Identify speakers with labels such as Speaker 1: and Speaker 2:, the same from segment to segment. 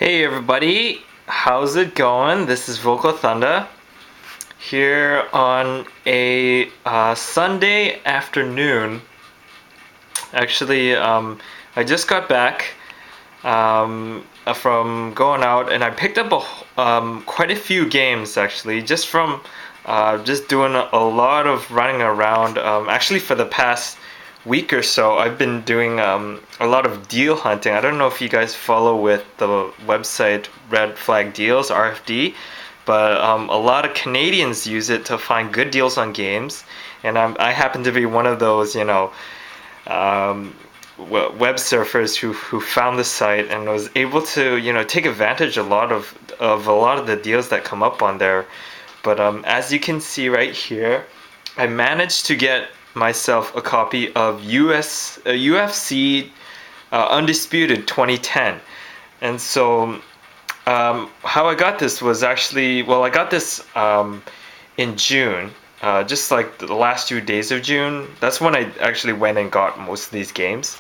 Speaker 1: Hey everybody, how's it going? This is Vocal Thunder here on a Sunday afternoon. Actually, I just got back from going out and I picked up quite a few games actually just from just doing a lot of running around. Actually, for the past week or so, I've been doing a lot of deal hunting. I don't know if you guys follow with the website Red Flag Deals, RFD, but a lot of Canadians use it to find good deals on games, and I happen to be one of those, um, web surfers who found the site and was able to, take advantage a lot of the deals that come up on there. But as you can see right here, I managed to get myself a copy of UFC Undisputed 2010. And so how I got this was actually, well, I got this in June, just like the last few days of June. That's when I actually went and got most of these games.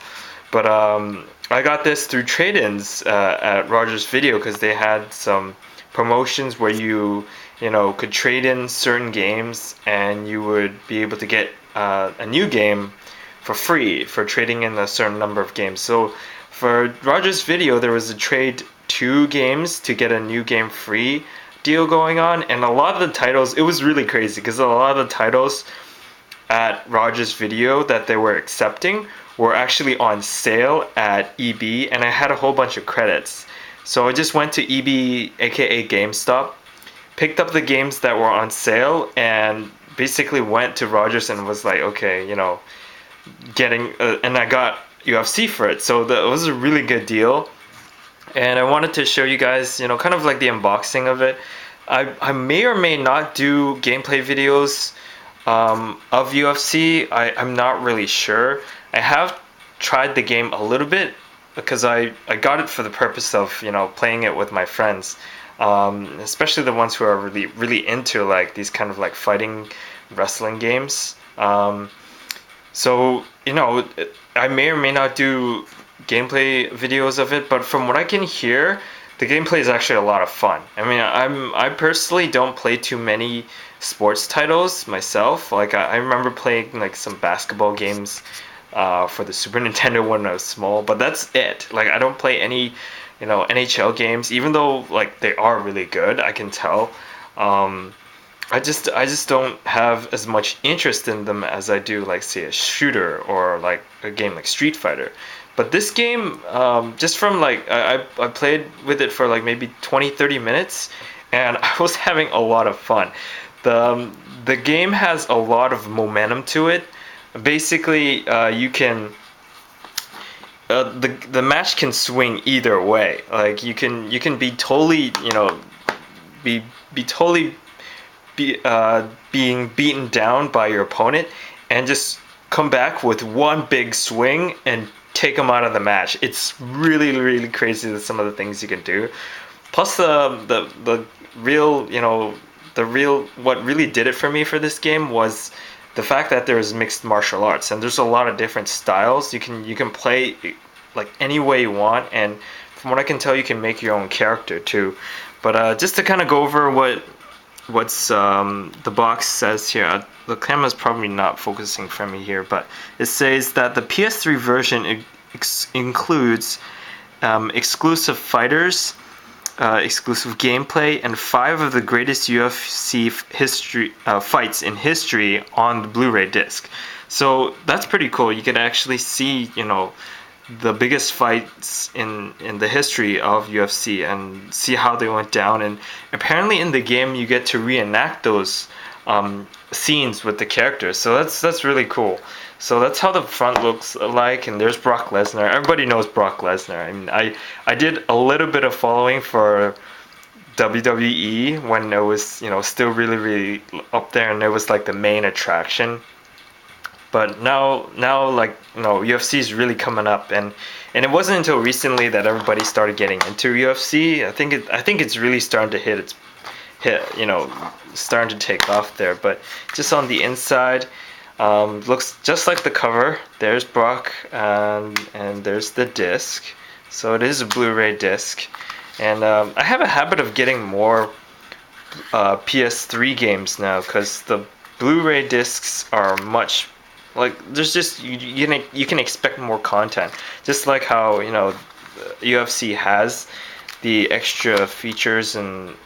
Speaker 1: But I got this through trade-ins at Rogers Video because they had some promotions where you could trade in certain games and you would be able to get a new game for free for trading in a certain number of games. So for Rogers Video, there was a trade 2 games to get a new game free deal going on, and a lot of the titles, it was really crazy because a lot of the titles at Rogers Video that they were accepting were actually on sale at EB, and I had a whole bunch of credits. So I just went to EB, aka GameStop, picked up the games that were on sale, and basically went to Rogers and was like, okay, getting, and I got UFC for it. So that was a really good deal. And I wanted to show you guys, kind of like the unboxing of it. I may or may not do gameplay videos of UFC. I'm not really sure. I have tried the game a little bit because I got it for the purpose of, playing it with my friends. Especially the ones who are really, really into like these kind of like fighting wrestling games. So, I may or may not do gameplay videos of it, but from what I can hear, the gameplay is actually a lot of fun. I mean, I personally don't play too many sports titles myself. Like I remember playing like some basketball games for the Super Nintendo when I was small, but that's it. Like I don't play any, NHL games, even though like they are really good. I can tell. I just don't have as much interest in them as I do, like, say, a shooter or like a game like Street Fighter. But this game, just from like I played with it for like maybe 20-30 minutes, and I was having a lot of fun. The game has a lot of momentum to it. Basically, you can the match can swing either way. Like you can be totally, be totally being beaten down by your opponent and just come back with one big swing and take them out of the match. It's really, really crazy some of the things you can do. Plus the real, what really did it for me for this game was the fact that there's mixed martial arts and there's a lot of different styles. You can play like any way you want, and from what I can tell, you can make your own character too. But just to kind of go over what's the box says here. The camera's probably not focusing for me here, but it says that the PS3 version includes exclusive fighters, exclusive gameplay, and 5 of the greatest UFC fights in history on the Blu-ray disc. So that's pretty cool. You can actually see, the biggest fights in the history of UFC and see how they went down. And apparently in the game you get to reenact those scenes with the characters. So that's really cool. So that's how the front looks like. And there's Brock Lesnar. Everybody knows Brock Lesnar. I mean, I did a little bit of following for WWE when it was, still really, really up there, and it was like the main attraction. But now, like, UFC is really coming up, and it wasn't until recently that everybody started getting into UFC. I think it's really starting to hit, starting to take off there. But just on the inside, looks just like the cover. There's Brock, and there's the disc. So it is a Blu-ray disc, And I have a habit of getting more PS3 games now because the Blu-ray discs are much like there's just you can expect more content. Just like how UFC has the extra features and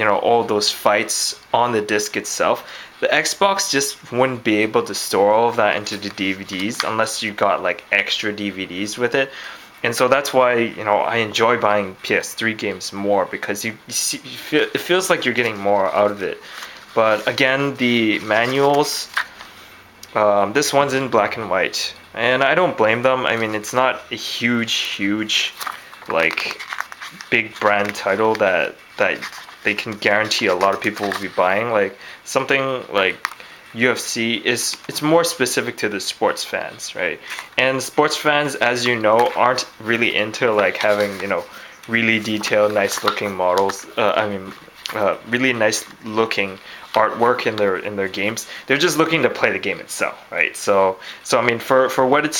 Speaker 1: all those fights on the disc itself. The Xbox just wouldn't be able to store all of that into the DVDs unless you got like extra DVDs with it. And so that's why I enjoy buying PS3 games more because you feel, it feels like you're getting more out of it. But again, the manuals, this one's in black and white, and I don't blame them. I mean, it's not a huge like big brand title that they can guarantee a lot of people will be buying. Like something like UFC is it's more specific to the sports fans, right? And sports fans, as you know, aren't really into like having really detailed, nice looking models. Really nice looking artwork in their games. They're just looking to play the game itself, right? So I mean, for what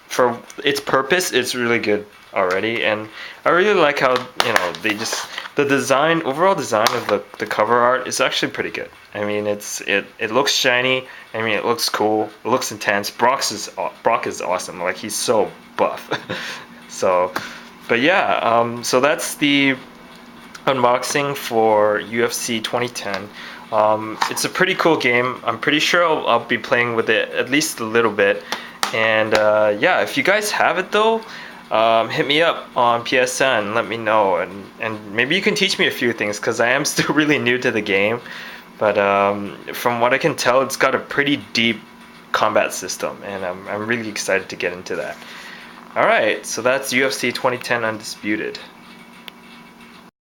Speaker 1: for its purpose, it's really good already, and I really like how they just the design overall design of the cover art is actually pretty good. I mean, it looks shiny. I mean, it looks cool. It looks intense. Brock is awesome. Like he's so buff. So, but yeah. So that's the unboxing for UFC 2010. It's a pretty cool game. I'm pretty sure I'll be playing with it at least a little bit. And yeah, if you guys have it though, hit me up on PSN. Let me know, and maybe you can teach me a few things because I am still really new to the game. But from what I can tell, it's got a pretty deep combat system, and I'm really excited to get into that. All right, so that's UFC 2010 Undisputed.